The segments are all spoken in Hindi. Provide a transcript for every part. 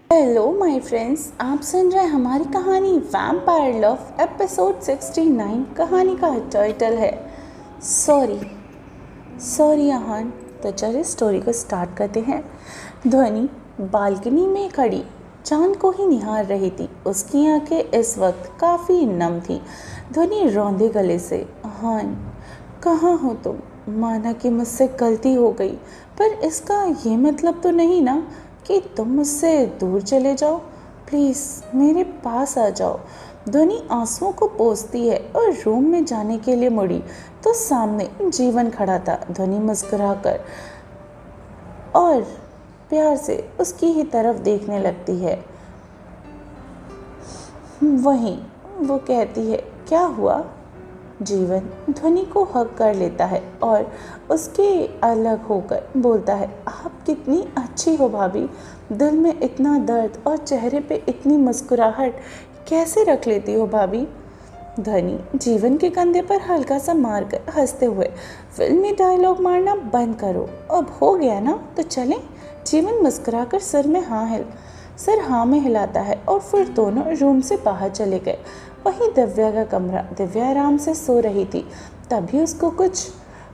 हेलो माय फ्रेंड्स, आप सुन रहे हैं हमारी कहानी वैम्पायर लव एपिसोड 69। कहानी का टाइटल है सॉरी सॉरी आहान। तो चलिए स्टोरी को स्टार्ट करते हैं। ध्वनि बालकनी में खड़ी चांद को ही निहार रही थी। उसकी आंखें इस वक्त काफ़ी नम थी। ध्वनि रौंदे गले से, आहान कहाँ हो तुम? माना कि मुझसे गलती हो गई, पर इसका ये मतलब तो नहीं ना कि तुम मुझसे दूर चले जाओ। प्लीज़ मेरे पास आ जाओ। ध्वनि आंसुओं को पोंछती है और रूम में जाने के लिए मुड़ी तो सामने जीवन खड़ा था। ध्वनि मुस्कुराकर और प्यार से उसकी ही तरफ देखने लगती है। वहीं वो कहती है, क्या हुआ? जीवन ध्वनि को हक कर लेता है और उसके अलग होकर बोलता है, आप कितनी अच्छी हो भाभी। दिल में इतना दर्द और चेहरे पे इतनी मुस्कुराहट कैसे रख लेती हो भाभी? ध्वनि जीवन के कंधे पर हल्का सा मारकर हंसते हुए, फिल्मी डायलॉग मारना बंद करो, अब हो गया ना तो चलें। जीवन मुस्कुराकर सिर हाँ में हिलाता है और फिर दोनों रूम से बाहर चले गए। वहीं दिव्या का कमरा। दिव्या आराम से सो रही थी, तभी उसको कुछ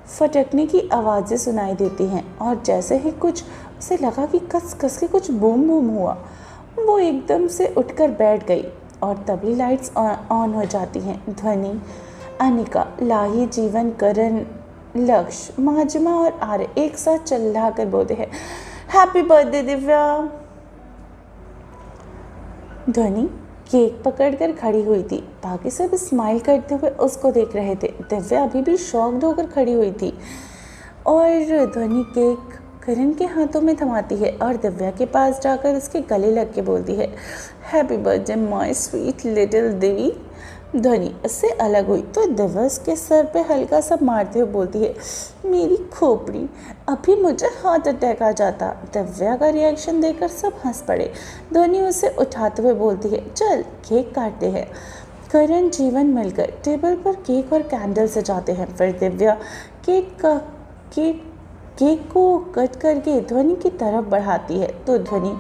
फटकने की आवाज़ें सुनाई देती हैं और जैसे ही कुछ उसे लगा कि कस कस के कुछ बूम बूम हुआ, वो एकदम से उठकर बैठ गई और तभी लाइट्स ऑन हो जाती हैं। ध्वनि, अनिका, लाही, जीवन, करण, लक्ष्य, माजिमा और आर्य एक साथ चिल्ला कर बोलते हैं, हैप्पी बर्थडे दिव्या। ध्वनि केक पकड़कर खड़ी हुई थी। बाकी सब स्माइल करते हुए उसको देख रहे थे। दिव्या अभी भी शॉक्ड होकर खड़ी हुई थी और ध्वनि केक करण के हाथों में थमाती है और दिव्या के पास जाकर उसके गले लग के बोलती है, happy birthday my sweet little Devi. ध्वनि उससे अलग हुई तो दिव्या उसके सर पे हल्का सा मारते हुए बोलती है, मेरी खोपड़ी, अभी मुझे हार्ट अटैक आ जाता। दिव्या का रिएक्शन देखकर सब हंस पड़े। ध्वनि उसे उठाते हुए बोलती है, चल केक काटते हैं। करण जीवन मिलकर टेबल पर केक और कैंडल सजाते हैं। फिर दिव्या केक को कट करके ध्वनि की तरफ बढ़ाती है तो ध्वनि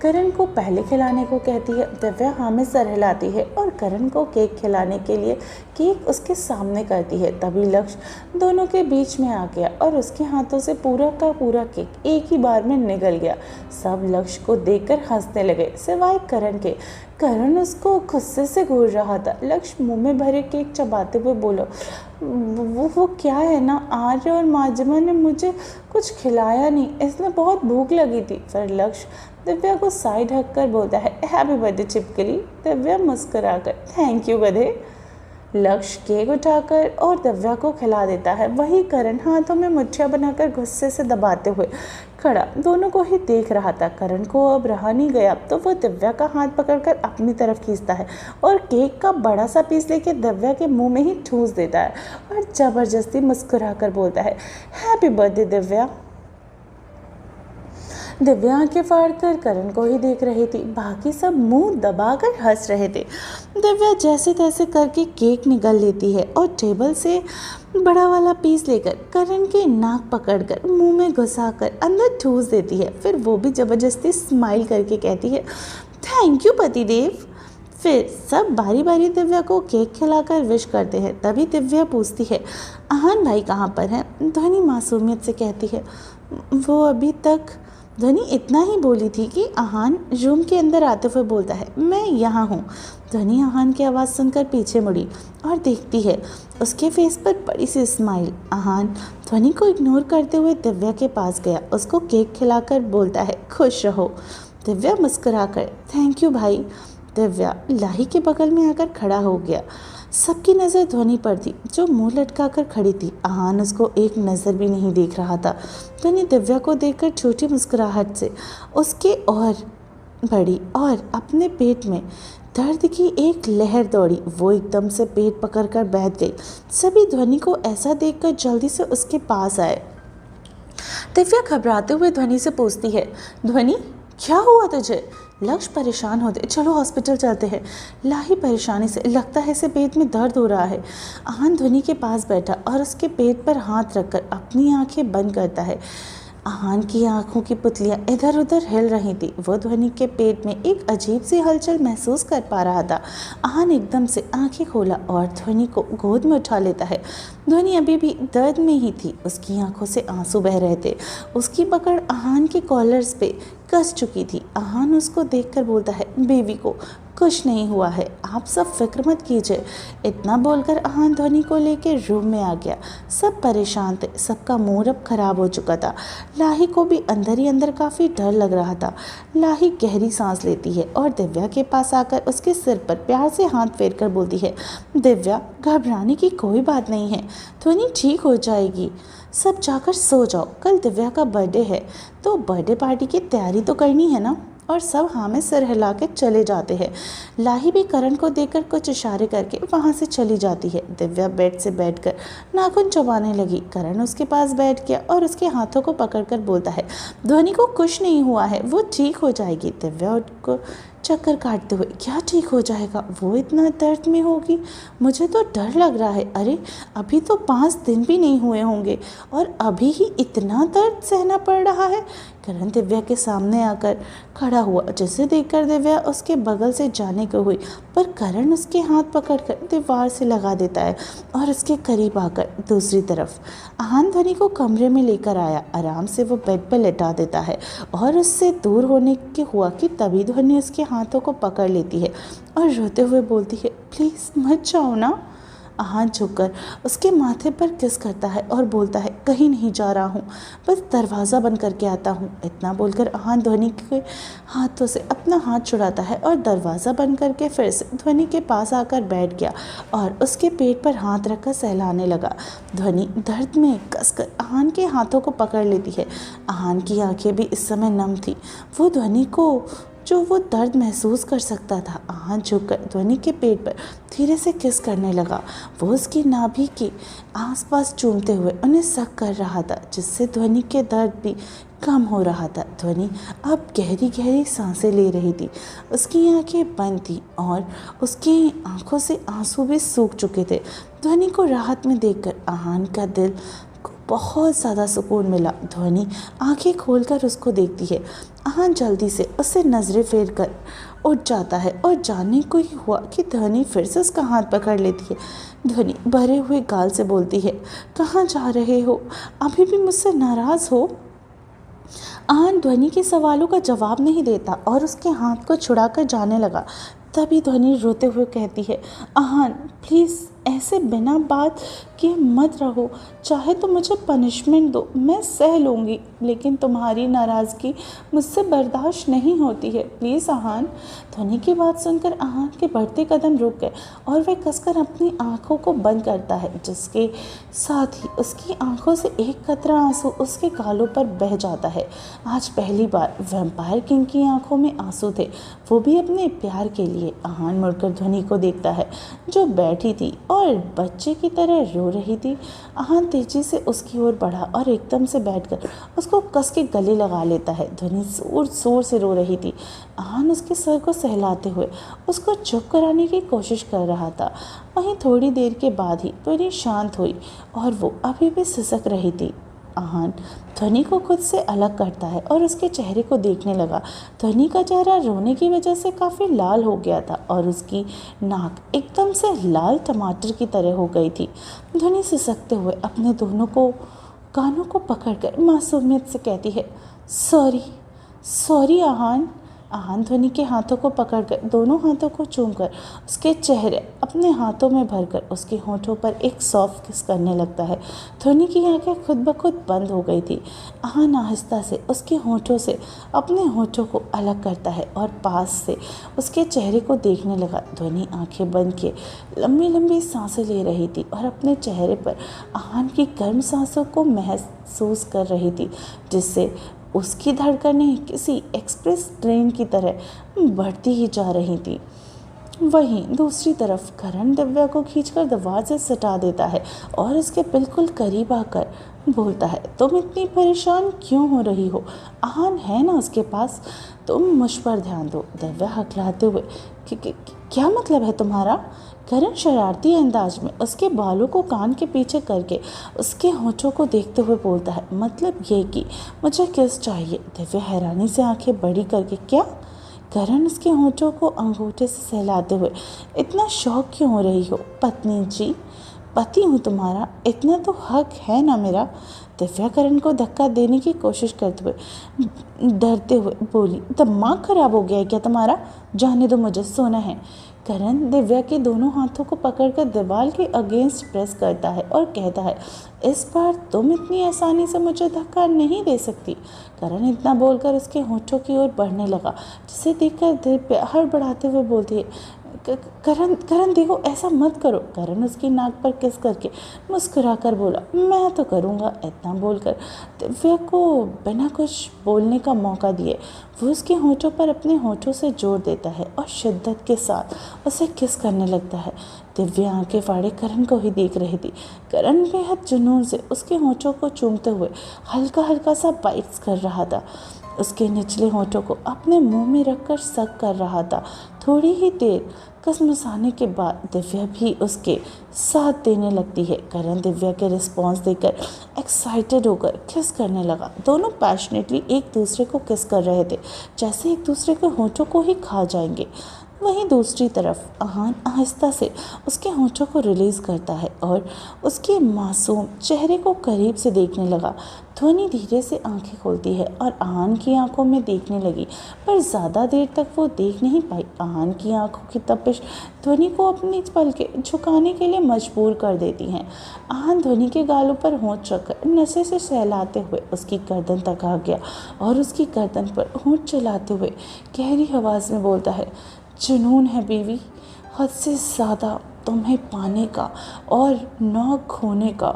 करण को पहले खिलाने को कहती है। दिव्या हाँ में सर हिलाती है और करण को केक खिलाने के लिए केक उसके सामने करती है। तभी लक्ष्य दोनों के बीच में आ गया और उसके हाथों से पूरा का पूरा केक एक ही बार में निगल गया। सब लक्ष्य को देखकर हंसने लगे सिवाय करण के। करण उसको गुस्से से घूर रहा था। लक्ष्य मुंह में भरे केक चबाते हुए बोलो, वो क्या है ना, आर्य और माजिमा ने मुझे कुछ खिलाया नहीं, इसमें बहुत भूख लगी थी। फिर लक्ष्य दिव्या को साइड हक कर बोलता है, हैप्पी बर्थडे छिपकली। दिव्या मुस्कुराकर, थैंक यू गधे। लक्ष्य केक उठाकर और दिव्या को खिला देता है। वही करण हाथों में मुठ्ठियां बनाकर गुस्से से दबाते हुए खड़ा दोनों को ही देख रहा था। करण को अब रहा नहीं गया तो वो दिव्या का हाथ पकड़कर अपनी तरफ खींचता है और केक का बड़ा सा पीस लेके दिव्या के मुंह में ही ठूस देता है और जबरदस्ती मुस्कुराकर बोलता है, हैप्पी बर्थडे दिव्या। दिव्या आंखें फाड़कर करण को ही देख रही थी। बाकी सब मुंह दबाकर हंस रहे थे। दिव्या जैसे तैसे करके केक निगल लेती है और टेबल से बड़ा वाला पीस लेकर करण के नाक पकड़कर मुंह में घुसाकर अंदर ठूस देती है। फिर वो भी जबरदस्ती स्माइल करके कहती है, थैंक यू पतिदेव। फिर सब बारी बारी दिव्या को केक खिलाकर विश करते हैं। तभी दिव्या पूछती है, आहान भाई कहाँ पर हैं? ध्वनि मासूमियत से कहती है, वो अभी तक। ध्वनि इतना ही बोली थी कि आहान रूम के अंदर आते हुए बोलता है, मैं यहाँ हूँ। ध्वनि आहान की आवाज़ सुनकर पीछे मुड़ी और देखती है उसके फेस पर बड़ी सी स्माइल। आहान ध्वनि को इग्नोर करते हुए दिव्या के पास गया, उसको केक खिलाकर बोलता है, खुश रहो। दिव्या मुस्कुराकर, थैंक यू भाई। दिव्या लाही के बगल में आकर खड़ा हो गया। सबकी नज़र ध्वनि पर थी जो मुंह लटका कर खड़ी थी। आहान उसको एक नज़र भी नहीं देख रहा था। ध्वनि दिव्या को देखकर छोटी मुस्कुराहट से उसके और बढ़ी और अपने पेट में दर्द की एक लहर दौड़ी। वो एकदम से पेट पकड़कर बैठ गई। सभी ध्वनि को ऐसा देखकर जल्दी से उसके पास आए। दिव्या घबराते हुए ध्वनि से पूछती है, ध्वनि क्या हुआ तुझे? लक्ष्य परेशान होते, चलो हॉस्पिटल चलते हैं। लाही परेशानी से, लगता है इसे पेट में दर्द हो रहा है। आहान ध्वनि के पास बैठा और उसके पेट पर हाथ रखकर अपनी आंखें बंद करता है। आहान की आंखों की पुतलियां इधर उधर हिल रही थी। वो ध्वनि के पेट में एक अजीब सी हलचल महसूस कर पा रहा था। आहान एकदम से आंखें खोला और ध्वनि को गोद में उठा लेता है। ध्वनि अभी भी दर्द में ही थी, उसकी आंखों से आंसू बह रहे थे। उसकी पकड़ आहान के कॉलर्स पे कस चुकी थी। आहान उसको देखकर बोलता है, बेबी को कुछ नहीं हुआ है, आप सब फिक्र मत कीजिए। इतना बोलकर आहान ध्वनि को लेकर रूम में आ गया। सब परेशान थे, सबका मूड अब खराब हो चुका था। लाही को भी अंदर ही अंदर काफ़ी डर लग रहा था। लाही गहरी सांस लेती है और दिव्या के पास आकर उसके सिर पर प्यार से हाथ फेर कर बोलती है, दिव्या घबराने की कोई बात नहीं है, ध्वनि ठीक हो जाएगी। सब जाकर सो जाओ, कल दिव्या का बर्थडे है तो बर्थडे पार्टी की तैयारी तो करनी है ना। और सब हाँ में सिर हिला के चले जाते हैं। लाही भी करण को देखकर कुछ इशारे करके वहाँ से चली जाती है। दिव्या बेड से बैठकर नाखून चबाने लगी। करण उसके पास बैठ गया और उसके हाथों को पकड़कर बोलता है, ध्वनि को कुछ नहीं हुआ है, वो ठीक हो जाएगी। दिव्या उसको चक्कर काटते हुए, क्या ठीक हो जाएगा, वो इतना दर्द में होगी, मुझे तो डर लग रहा है। अरे अभी तो 5 दिन भी नहीं हुए होंगे और अभी ही इतना दर्द सहना पड़ रहा है। करण दिव्या के सामने आकर खड़ा हुआ, जिसे देखकर दिव्या उसके बगल से जाने को हुई, पर करण उसके हाथ पकड़कर दीवार से लगा देता है और उसके करीब आकर दूसरी तरफ आहान ध्वनि को कमरे में लेकर आया। आराम से वो बेड पर लेटा देता है और उससे दूर होने के हुआ कि तभी ध्वनि उसके हाथों को पकड़ लेती है और रोते हुए बोलती है, प्लीज़ मत जाओ ना। आहान झुककर उसके माथे पर किस करता है और बोलता है, कहीं नहीं जा रहा हूँ, बस दरवाज़ा बंद करके आता हूँ। इतना बोलकर आहान ध्वनि के हाथों से अपना हाथ छुड़ाता है और दरवाज़ा बंद करके फिर से ध्वनि के पास आकर बैठ गया और उसके पेट पर हाथ रखकर सहलाने लगा। ध्वनि दर्द में कसकर आहान के हाथों को पकड़ लेती है। आहान की आंखें भी इस समय नम थी। वो ध्वनि को जो वो दर्द महसूस कर सकता था। आहान झुककर ध्वनि के पेट पर धीरे से किस करने लगा। वो उसकी नाभि के आसपास चूमते हुए उन्हें सक कर रहा था, जिससे ध्वनि के दर्द भी कम हो रहा था। ध्वनि अब गहरी गहरी सांसें ले रही थी। उसकी आंखें बंद थी और उसकी आंखों से आंसू भी सूख चुके थे। ध्वनि को राहत में देखकर आहान का दिल को बहुत ज़्यादा सुकून मिला। ध्वनि आंखें खोलकर उसको देखती है। आहान जल्दी से उससे नज़रें फेर कर उठ जाता है और जानने को ही हुआ कि ध्वनि फिर से उसका हाथ पकड़ लेती है। ध्वनि भरे हुए गाल से बोलती है, कहाँ जा रहे हो, अभी भी मुझसे नाराज़ हो। आहान ध्वनि के सवालों का जवाब नहीं देता और उसके हाथ को छुड़ाकर जाने लगा। तभी ध्वनि रोते हुए कहती है, आहान प्लीज़ ऐसे बिना बात किए मत रहो, चाहे तो मुझे पनिशमेंट दो, मैं सह लूँगी, लेकिन तुम्हारी नाराज़गी मुझसे बर्दाश्त नहीं होती है, प्लीज़ आहान। ध्वनि की बात सुनकर आहान के बढ़ते कदम रुक गए और वह कसकर अपनी आंखों को बंद करता है, जिसके साथ ही उसकी आंखों से एक कतरा आंसू उसके गालों पर बह जाता है। आज पहली बार वैम्पायर किंग की आंखों में आंसू थे, वो भी अपने प्यार के लिए। आहान मुड़कर ध्वनि को देखता है, जो बैठी थी और बच्चे की तरह रो रही थी। आहान तेजी से उसकी ओर बढ़ा और एकदम से बैठकर उसको कस के गले लगा लेता है। ध्वनि जोर जोर से रो रही थी। आहान उसके सर को सहलाते हुए उसको चुप कराने की कोशिश कर रहा था। वहीं थोड़ी देर के बाद ही ध्वनि शांत हुई और वो अभी भी सिसक रही थी। आहान ध्वनि को खुद से अलग करता है और उसके चेहरे को देखने लगा। ध्वनि का चेहरा रोने की वजह से काफ़ी लाल हो गया था और उसकी नाक एकदम से लाल टमाटर की तरह हो गई थी। ध्वनि सिसकते हुए अपने दोनों को कानों को पकड़कर मासूमियत से कहती है, सॉरी सॉरी आहान। आहान ध्वनि के हाथों को पकड़कर दोनों हाथों को चूमकर उसके चेहरे अपने हाथों में भरकर उसके होठों पर एक सॉफ्ट किस करने लगता है। ध्वनि की आंखें खुद ब खुद बंद हो गई थी। आहान आहिस्ता से उसके होठों से अपने होठों को अलग करता है और पास से उसके चेहरे को देखने लगा। ध्वनि आंखें बंद किए लंबी लंबी सांसें ले रही थी और अपने चेहरे पर आहान की गर्म सांसों को महसूस कर रही थी, जिससे उसकी धड़कनें किसी एक्सप्रेस ट्रेन की तरह बढ़ती ही जा रही थी। वहीं दूसरी तरफ करण दिव्या को खींचकर दीवार से सटा देता है और उसके बिल्कुल करीब आकर बोलता है, तुम इतनी परेशान क्यों हो रही हो, आहान है ना उसके पास, तुम मुझ पर ध्यान दो। दिव्या हकलाते हुए, क्या मतलब है तुम्हारा, करण शरारती अंदाज में उसके बालों को कान के पीछे करके उसके होठों को देखते हुए बोलता है, मतलब ये कि मुझे किस चाहिए। दिव्या हैरानी से आंखें बड़ी करके, क्या? करण उसके होठों को अंगूठे से सहलाते हुए, इतना शौक क्यों हो रही हो? पत्नी जी, पति हूँ तुम्हारा, इतना तो हक है ना मेरा। दिव्या करण को धक्का देने की कोशिश करते हुए डरते हुए बोली, दिमाग खराब हो गया है क्या तुम्हारा? जाने दो, मुझे सोना है। करण दिव्या के दोनों हाथों को पकड़कर दीवार के अगेंस्ट प्रेस करता है और कहता है, इस बार तुम इतनी आसानी से मुझे धक्का नहीं दे सकती। करण इतना बोलकर उसके होठों की ओर बढ़ने लगा, जिसे देखकर दिव्या हड़बड़ाते हुए बोलती है, करण करण देखो, ऐसा मत करो। करण उसकी नाक पर किस करके मुस्कुराकर बोला, मैं तो करूँगा। इतना बोलकर दिव्या को बिना कुछ बोलने का मौका दिए वो उसके होठों पर अपने होठों से जोड़ देता है और शिद्दत के साथ उसे किस करने लगता है। दिव्या आंखें फाड़े करण को ही देख रही थी। करण बेहद जुनून से उसके होठों को चूमते हुए हल्का हल्का सा बाइट्स कर रहा था, उसके निचले होठों को अपने मुंह में रखकर सक कर रहा था। थोड़ी ही देर कसमसाने के बाद दिव्या भी उसके साथ देने लगती है। करण दिव्या के रिस्पॉन्स देकर एक्साइटेड होकर किस करने लगा। दोनों पैशनेटली एक दूसरे को किस कर रहे थे, जैसे एक दूसरे के होठों को ही खा जाएंगे। वहीं दूसरी तरफ आहान आहिस्ता से उसके होठों को रिलीज़ करता है और उसके मासूम चेहरे को करीब से देखने लगा। ध्वनि धीरे से आंखें खोलती है और आहान की आंखों में देखने लगी, पर ज़्यादा देर तक वो देख नहीं पाई। आहान की आंखों की तपिश ध्वनि को अपनी पलकें झुकाने के लिए मजबूर कर देती हैं। आहान ध्वनि के गालों पर होंठ रखकर नशे से सहलाते हुए उसकी गर्दन तक आ गया और उसकी गर्दन पर होंठ चलाते हुए गहरी आवाज़ में बोलता है, जुनून है बीवी, हद से ज़्यादा तुम्हें पाने का और नौक खोने का।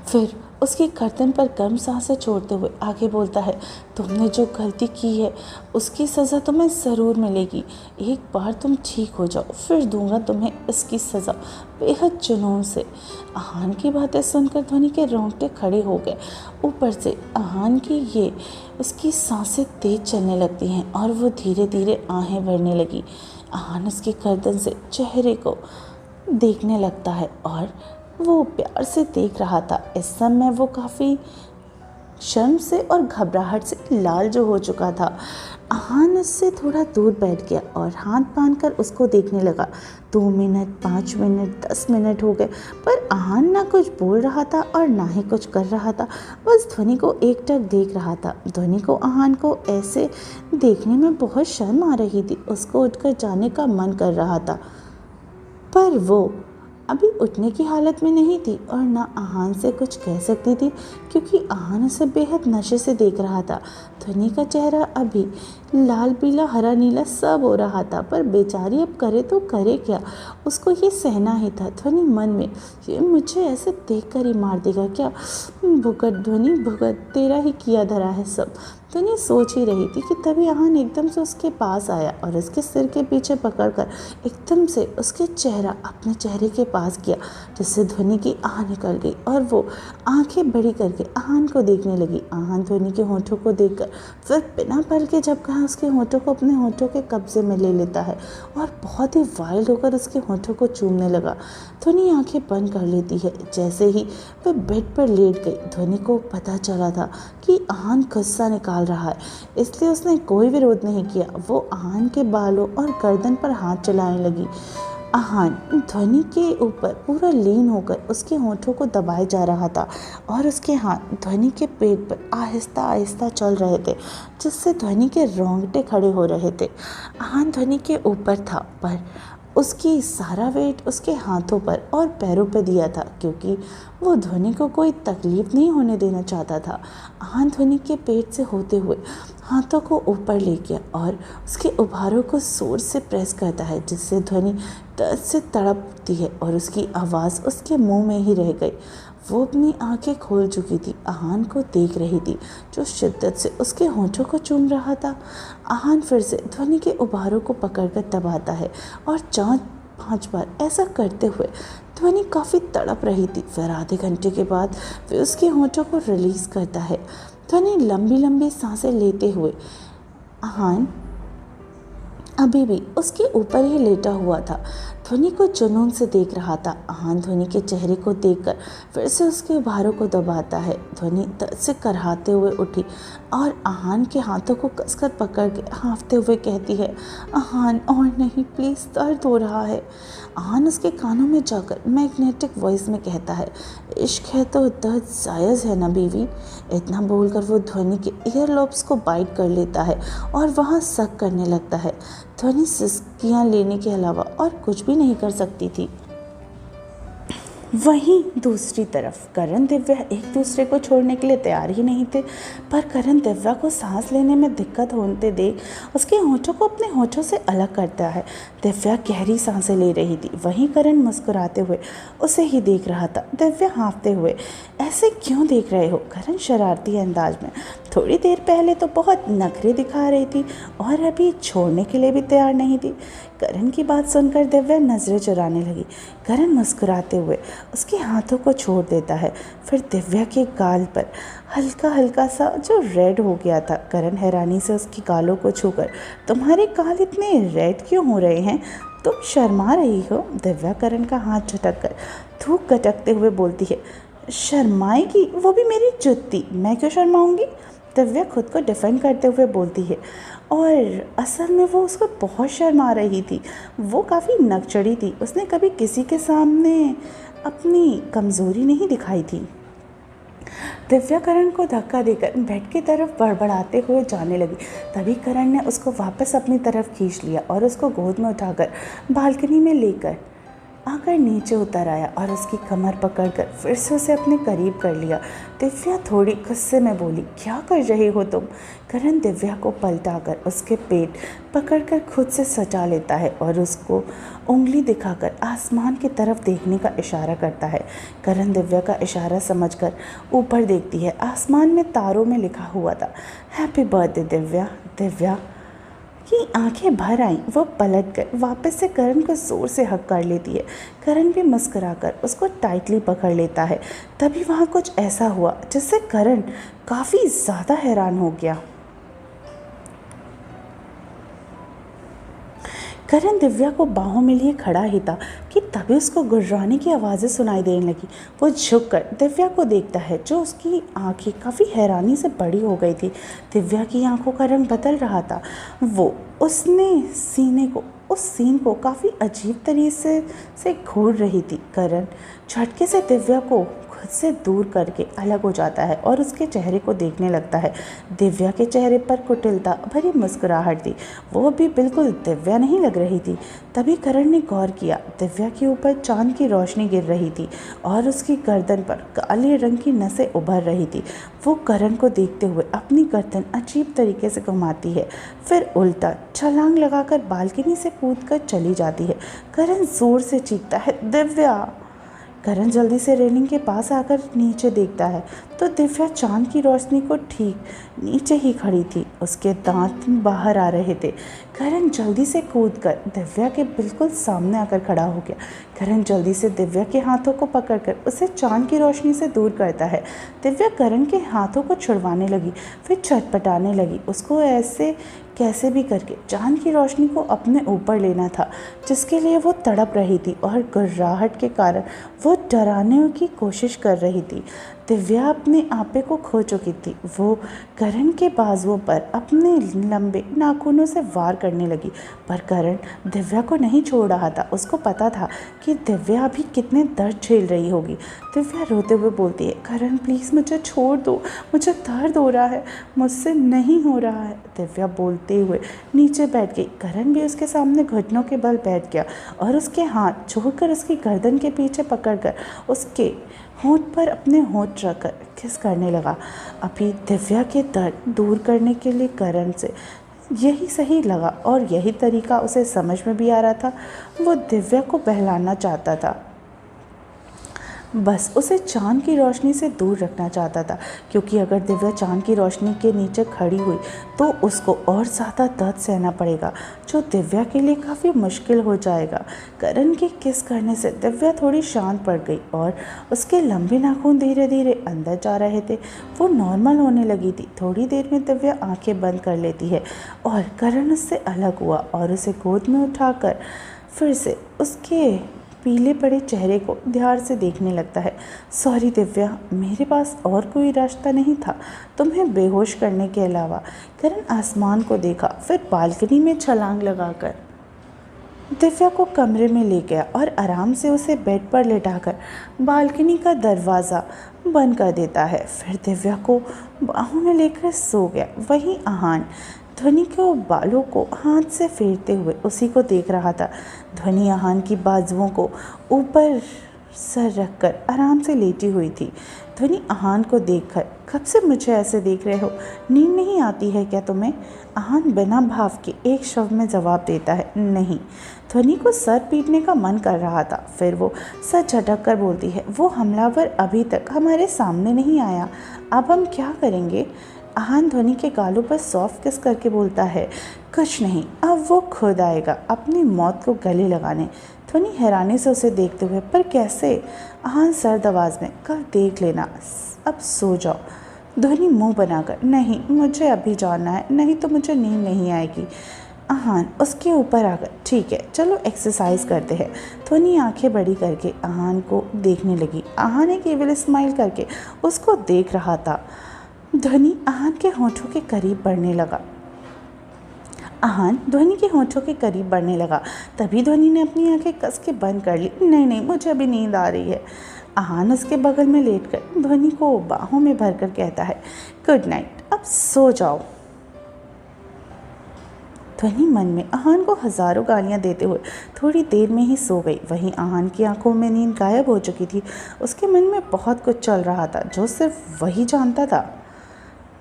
फिर उसकी गर्दन पर गर्म सांसें छोड़ते हुए आगे बोलता है, तुमने जो गलती की है उसकी सज़ा तुम्हें ज़रूर मिलेगी। एक बार तुम ठीक हो जाओ, फिर दूंगा तुम्हें इसकी सज़ा। बेहद जुनून से आहान की बातें सुनकर ध्वनि के रोंगटे खड़े हो गए। ऊपर से आहान की ये उसकी सांसें तेज चलने लगती हैं और वो धीरे धीरे आहें भरने लगी। आहान उसकी गर्दन से चेहरे को देखने लगता है और वो प्यार से देख रहा था। इस समय वो काफ़ी शर्म से और घबराहट से लाल जो हो चुका था। आहान उससे थोड़ा दूर बैठ गया और हाथ बांधकर उसको देखने लगा। 2 मिनट, 5 मिनट, 10 मिनट हो गए, पर आहान ना कुछ बोल रहा था और ना ही कुछ कर रहा था, बस ध्वनि को एकटक देख रहा था। ध्वनि को आहान को ऐसे देखने में बहुत शर्म आ रही थी। उसको उठकर जाने का मन कर रहा था, पर वो अभी उठने की हालत में नहीं थी और ना आहान से कुछ कह सकती थी, क्योंकि आहान उसे बेहद नशे से देख रहा था। ध्वनि का चेहरा अभी लाल पीला हरा नीला सब हो रहा था, पर बेचारी अब करे तो करे क्या, उसको ये सहना ही था। ध्वनि मन में, ये मुझे ऐसे देख कर ही मार देगा क्या? भुगत ध्वनि भुगत, तेरा ही किया धरा है सब। ध्वनि सोच ही रही थी कि तभी आहान एकदम से उसके पास आया और उसके सिर के पीछे पकड़कर एकदम से उसके चेहरा अपने चेहरे के पास किया, जिससे ध्वनि की आह निकल गई और वो आंखें बड़ी करके आहान को देखने लगी। आहान ध्वनि के होठों को देखकर फिर बिना पल के जब कहा उसके होठों को अपने होठों के कब्जे में ले लेता है और बहुत ही वाइल्ड होकर उसके होठों को चूमने लगा। ध्वनि आंखें बंद कर लेती है। जैसे ही वह बेड पर लेट गई, ध्वनि को पता चला था कि आहान गुस्सा निकाल रहा है, इसलिए उसने कोई विरोध नहीं किया। वो आहान के बालों और गर्दन पर हाथ चलाने लगी। आहान ध्वनि के ऊपर पूरा लीन होकर उसके होठों को दबाए जा रहा था और उसके हाथ ध्वनि के पेट पर आहिस्ता आहिस्ता चल रहे थे, जिससे ध्वनि के रोंगटे खड़े हो रहे थे। आहान ध्वनि के ऊपर था, पर उसकी सारा वेट उसके हाथों पर और पैरों पर दिया था, क्योंकि वो ध्वनि को कोई तकलीफ नहीं होने देना चाहता था। आहान ध्वनि के पेट से होते हुए हाथों को ऊपर ले गया और उसके उभारों को जोर से प्रेस करता है, जिससे ध्वनि दर्द से तड़पती है और उसकी आवाज़ उसके मुंह में ही रह गई। वो अपनी आंखें खोल चुकी थी, आहान को देख रही थी जो शिद्दत से उसके होठों को चूम रहा था। आहान फिर से ध्वनि के उभारों को पकड़कर दबाता है और 4-5 बार ऐसा करते हुए ध्वनि काफ़ी तड़प रही थी। फिर आधे घंटे के बाद वे उसके होठों को रिलीज़ करता है। ध्वनि लंबी लंबी सांसें लेते हुए, आहान अभी भी उसके ऊपर ही लेटा हुआ था। ध्वनि को जुनून से देख रहा था। आहान ध्वनि के चेहरे को देखकर फिर से उसके भारों को दबाता है। ध्वनि दर्द से कराहते हुए उठी और आहान के हाथों को कसकर पकड़ के हाँफते हुए कहती है, आहान और नहीं प्लीज़, दर्द हो रहा है। आहान उसके कानों में जाकर मैग्नेटिक वॉइस में कहता है, इश्क है तो दर्द जायज़ है ना बीवी। इतना बोलकर वो ध्वनि के ईयर लोब्स को बाइट कर लेता है और वहाँ सक करने लगता है। ध्वनि सिसकियाँ लेने के अलावा और कुछ भी नहीं कर सकती थी। वहीं दूसरी तरफ करण दिव्या एक दूसरे को छोड़ने के लिए तैयार ही नहीं थे, पर करण दिव्या को सांस लेने में दिक्कत होते देख उसके होठों को अपने होठों से अलग करता है। दिव्या गहरी सांसें ले रही थी, वहीं करण मुस्कुराते हुए उसे ही देख रहा था। दिव्या हाँफते हुए, ऐसे क्यों देख रहे हो? करण शरारती अंदाज में, थोड़ी देर पहले तो बहुत नखरे दिखा रही थी और अभी छोड़ने के लिए भी तैयार नहीं थी। करण की बात सुनकर दिव्या नजरें चुराने लगी। करण मुस्कुराते हुए उसके हाथों को छोड़ देता है। फिर दिव्या के गाल पर हल्का हल्का सा जो रेड हो गया था। करण हैरानी से उसकी गालों को छूकर, तुम्हारे गाल इतने रेड क्यों हो रहे हैं? तुम शर्मा रही हो? दिव्या करण का हाथ झटक कर थूक गटकते हुए बोलती है, शर्माएगी? वो भी मेरी जुत्ती, मैं क्यों शर्माऊंगी? दिव्या खुद को डिफेंड करते हुए बोलती है, और असल में वो उसको बहुत शर्मा रही थी। वो काफ़ी नकचड़ी थी, उसने कभी किसी के सामने अपनी कमज़ोरी नहीं दिखाई थी। दिव्या करण को धक्का देकर बेड की तरफ बड़बड़ाते हुए जाने लगी। तभी करण ने उसको वापस अपनी तरफ खींच लिया और उसको गोद में उठाकर बालकनी में लेकर आकर नीचे उतर आया और उसकी कमर पकड़कर फिर से उसे अपने करीब कर लिया। दिव्या थोड़ी गुस्से में बोली, क्या कर रही हो तुम? करण दिव्या को पलटाकर उसके पेट पकड़कर खुद से सजा लेता है और उसको उंगली दिखाकर आसमान की तरफ देखने का इशारा करता है। करण दिव्या का इशारा समझकर ऊपर देखती है। आसमान में तारों में लिखा हुआ था, हैप्पी बर्थडे दिव्या। दिव्या की आंखें भर आईं। वो पलट कर वापस से करण को जोर से हक कर लेती है। करण भी मुस्कुराकर उसको टाइटली पकड़ लेता है। तभी वहाँ कुछ ऐसा हुआ जिससे करण काफ़ी ज़्यादा हैरान हो गया। करण दिव्या को बाहों में लिए खड़ा ही था कि तभी उसको गुर्राने की आवाज़ें सुनाई देने लगी। वो झुककर दिव्या को देखता है, जो उसकी आंखें काफ़ी हैरानी से बड़ी हो गई थी। दिव्या की आंखों का रंग बदल रहा था। उसने उस सीन को काफ़ी अजीब तरीके से घूर रही थी। करण झटके से दिव्या को खुद से दूर करके अलग हो जाता है और उसके चेहरे को देखने लगता है। दिव्या के चेहरे पर कुटिलता भरी मुस्कुराहट थी। वो भी बिल्कुल दिव्या नहीं लग रही थी। तभी करण ने गौर किया, दिव्या के ऊपर चांद की रोशनी गिर रही थी और उसकी गर्दन पर काले रंग की नसें उभर रही थी। वो करण को देखते हुए अपनी गर्दन अजीब तरीके से घुमाती है, फिर उल्टा छलांग लगाकर बालकनी से कूदकर चली जाती है। करण जोर से चीखता है, दिव्या! करण जल्दी से रेलिंग के पास आकर नीचे देखता है तो दिव्या चांद की रोशनी को ठीक नीचे ही खड़ी थी। उसके दांत बाहर आ रहे थे। करण जल्दी से कूदकर दिव्या के बिल्कुल सामने आकर खड़ा हो गया। करण जल्दी से दिव्या के हाथों को पकड़कर उसे चांद की रोशनी से दूर करता है। दिव्या करण के हाथों को छुड़वाने लगी, फिर छटपटाने लगी। उसको ऐसे कैसे भी करके चांद की रोशनी को अपने ऊपर लेना था, जिसके लिए वो तड़प रही थी और गुर्राहट के कारण वो डराने की कोशिश कर रही थी। दिव्या अपने आपे को खो चुकी थी। वो करण के बाजुओं पर अपने लंबे नाखूनों से वार करने लगी, पर करण दिव्या को नहीं छोड़ रहा था। उसको पता था कि दिव्या अभी कितने दर्द झेल रही होगी। दिव्या रोते हुए बोलती है, करण प्लीज़ मुझे छोड़ दो, मुझे दर्द हो रहा है, मुझसे नहीं हो रहा है। दिव्या बोलते हुए नीचे बैठ गई। करण भी उसके सामने घुटनों के बल बैठ गया और उसके हाथ छोड़कर उसकी गर्दन के पीछे पकड़कर उसके होंठ पर अपने होंठ रखकर किस करने लगा। अभी दिव्या के दर्द दूर करने के लिए करण से यही सही लगा और यही तरीका उसे समझ में भी आ रहा था। वो दिव्या को बहलाना चाहता था, बस उसे चांद की रोशनी से दूर रखना चाहता था, क्योंकि अगर दिव्या चांद की रोशनी के नीचे खड़ी हुई तो उसको और ज़्यादा दर्द सहना पड़ेगा, जो दिव्या के लिए काफ़ी मुश्किल हो जाएगा। करण के किस करने से दिव्या थोड़ी शांत पड़ गई और उसके लंबे नाखून धीरे धीरे अंदर जा रहे थे। वो नॉर्मल होने लगी थी। थोड़ी देर में दिव्या आंखें बंद कर लेती है और करण उससे अलग हुआ और उसे गोद में उठाकर फिर से उसके पीले पड़े चेहरे को ध्यान से देखने लगता है। सॉरी दिव्या, मेरे पास और कोई रास्ता नहीं था तुम्हें बेहोश करने के अलावा। करण आसमान को देखा, फिर बालकनी में छलांग लगाकर दिव्या को कमरे में ले गया और आराम से उसे बेड पर लेटाकर बालकनी का दरवाज़ा बंद कर देता है। फिर दिव्या को बाहों में लेकर सो गया। वहीं आहान ध्वनि के बालों को हाथ से फेरते हुए उसी को देख रहा था। ध्वनि आहान की बाजुओं को ऊपर सर रखकर आराम से लेटी हुई थी। ध्वनि आहान को देखकर, कब से मुझे ऐसे देख रहे हो, नींद नहीं आती है क्या तुम्हें? आहान बिना भाव के एक शब्द में जवाब देता है, नहीं। ध्वनि को सर पीटने का मन कर रहा था। फिर वो सर झटक कर बोलती है, वो हमलावर अभी तक हमारे सामने नहीं आया, अब हम क्या करेंगे? आहान ध्वनि के गालों पर सॉफ्ट किस करके बोलता है, कुछ नहीं, अब वो खुद आएगा अपनी मौत को गले लगाने। ध्वनि हैरानी से उसे देखते हुए, पर कैसे? आहान सर्द आवाज़ में, कल देख लेना, अब सो जाओ। ध्वनि मुंह बनाकर, नहीं, मुझे अभी जाना है, नहीं तो मुझे नींद नहीं आएगी। आहान उसके ऊपर आकर, ठीक है चलो एक्सरसाइज करते हैं। ध्वनि आंखें बड़ी करके आहान को देखने लगी। आहान एक एविल स्माइल करके उसको देख रहा था। ध्वनि आहान के होंठों के करीब बढ़ने लगा। आहान ध्वनि के होंठों के करीब बढ़ने लगा। तभी ध्वनि ने अपनी आंखें कस के बंद कर ली। नहीं नहीं, मुझे अभी नींद आ रही है। आहान उसके बगल में लेटकर ध्वनि को बाहों में भरकर कहता है, गुड नाइट, अब सो जाओ। ध्वनि मन में आहान को हजारों गालियां देते हुए थोड़ी देर में ही सो गई। वहीं आहान की आंखों में नींद गायब हो चुकी थी। उसके मन में बहुत कुछ चल रहा था जो सिर्फ वही जानता था।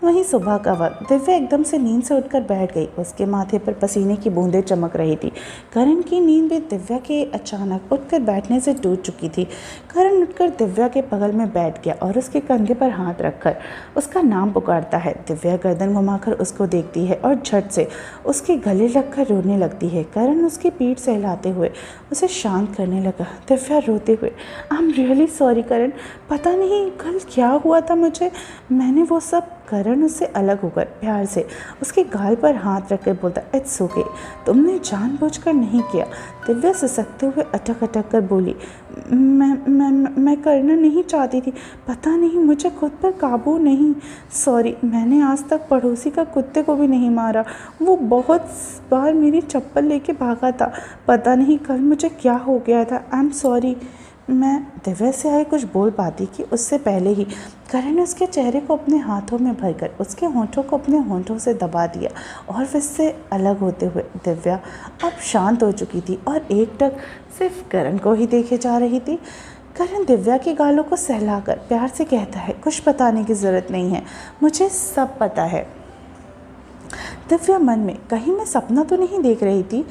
वहीं सुबह का वक्त, दिव्या एकदम से नींद से उठकर बैठ गई। उसके माथे पर पसीने की बूंदें चमक रही थी। करण की नींद भी दिव्या के अचानक उठकर बैठने से टूट चुकी थी। करण उठकर दिव्या के बगल में बैठ गया और उसके कंधे पर हाथ रखकर उसका नाम पुकारता है। दिव्या गर्दन घुमाकर उसको देखती है और झट से उसके गले लगकर रोने लगती है। करण उसकी पीठ सहलाते हुए उसे शांत करने लगा। दिव्या रोते हुए, आई एम रियली सॉरी करण, पता नहीं कल क्या हुआ था मुझे, मैंने वो सब। करण उससे अलग होकर प्यार से उसके गाल पर हाथ रखकर बोलता, इट्स ओके, तुमने जानबूझकर नहीं किया। दिव्या सिसकते हुए अटक अटक कर बोली, मैं करना नहीं चाहती थी, पता नहीं मुझे खुद पर काबू नहीं, सॉरी, मैंने आज तक पड़ोसी का कुत्ते को भी नहीं मारा, वो बहुत बार मेरी चप्पल लेके भागा था, पता नहीं कल मुझे क्या हो गया था, आई एम सॉरी। मैं दिव्या से आए कुछ बोल पाती कि उससे पहले ही करण ने उसके चेहरे को अपने हाथों में भरकर उसके होंठों को अपने होंठों से दबा दिया और उससे अलग होते हुए दिव्या अब शांत हो चुकी थी और एकटक सिर्फ करण को ही देखे जा रही थी। करण दिव्या के गालों को सहलाकर प्यार से कहता है, कुछ बताने की ज़रूरत नहीं है, मुझे सब पता है। दिव्या मन में, कहीं मैं सपना तो नहीं देख रही थी,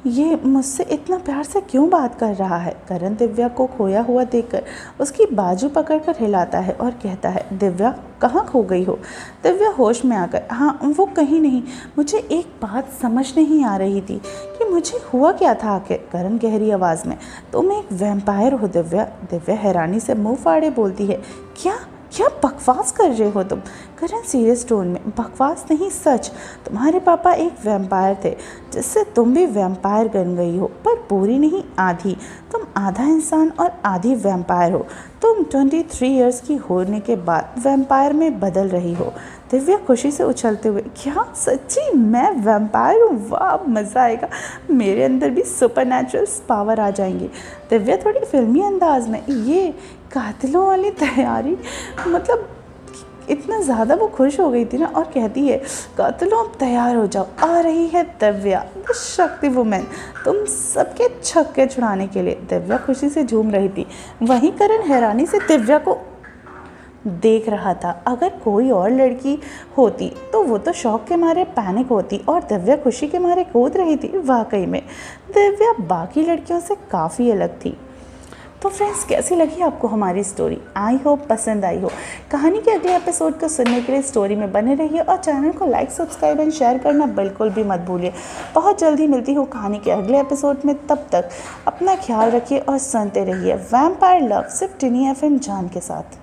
ये मुझसे इतना प्यार से क्यों बात कर रहा है। करण दिव्या को खोया हुआ देखकर उसकी बाजू पकड़कर हिलाता है और कहता है, दिव्या कहाँ खो गई हो? दिव्या होश में आकर, हाँ वो कहीं नहीं, मुझे एक बात समझ नहीं आ रही थी कि मुझे हुआ क्या था आखिर। करण गहरी आवाज़ में, तुम एक वैम्पायर हो दिव्या। दिव्या हैरानी से मुँह फाड़े बोलती है, क्या बकवास कर रहे हो तुम? करण सीरियस टोन में, बकवास नहीं सच, तुम्हारे पापा एक वैम्पायर थे जिससे तुम भी वैम्पायर बन गई हो, पर पूरी नहीं आधी। तुम आधा इंसान और आधी वैम्पायर हो। तुम 23 इयर्स की होने के बाद वैम्पायर में बदल रही हो। दिव्या खुशी से उछलते हुए, क्या सच्ची मैं वैम्पायर हूँ? वाह, मज़ा आएगा, मेरे अंदर भी सुपरनैचुरल पावर आ जाएंगी। दिव्या थोड़ी फिल्मी अंदाज में, ये कातिलों वाली तैयारी, मतलब इतना ज़्यादा वो खुश हो गई थी ना, और कहती है, कातिलों अब तैयार हो जाओ, आ रही है दिव्या द शक्ति वुमेन तुम सबके छक्के छुड़ाने के लिए। दिव्या खुशी से झूम रही थी। वहीं करण हैरानी से दिव्या को देख रहा था। अगर कोई और लड़की होती तो वो तो शौक के मारे पैनिक होती और दिव्या खुशी के मारे कूद रही थी। वाकई में दिव्या बाकी लड़कियों से काफ़ी अलग थी। तो फ्रेंड्स, कैसी लगी आपको हमारी स्टोरी? आई होप पसंद आई हो। कहानी के अगले एपिसोड को सुनने के लिए स्टोरी में बने रहिए और चैनल को लाइक, सब्सक्राइब एंड शेयर करना बिल्कुल भी मत भूलिए। बहुत जल्दी मिलती हूँ कहानी के अगले एपिसोड में। तब तक अपना ख्याल रखिए और सुनते रहिए वैम्पायर लव सिर्फ टिनी FM जान के साथ।